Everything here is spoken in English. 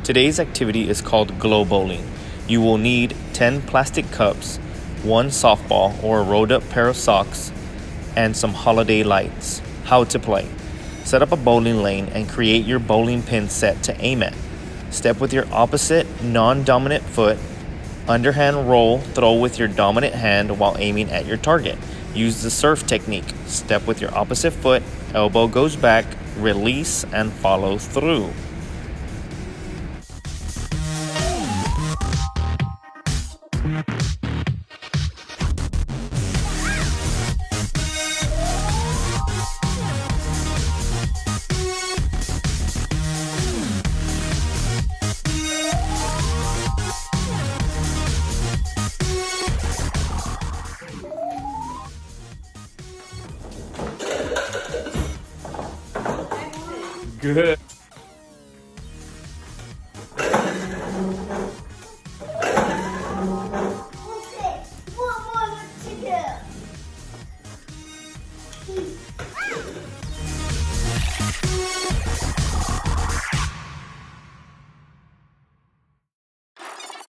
Today's activity is called glow bowling. You will need 10 plastic cups, one softball or a rolled up pair of socks, and some holiday lights. How to play. Set up a bowling lane and create your bowling pin set to aim at. Step with your opposite non-dominant foot. Underhand roll, throw with your dominant hand while aiming at your target. Use the surf technique. Step with your opposite foot, elbow goes back, release, and follow through. Good.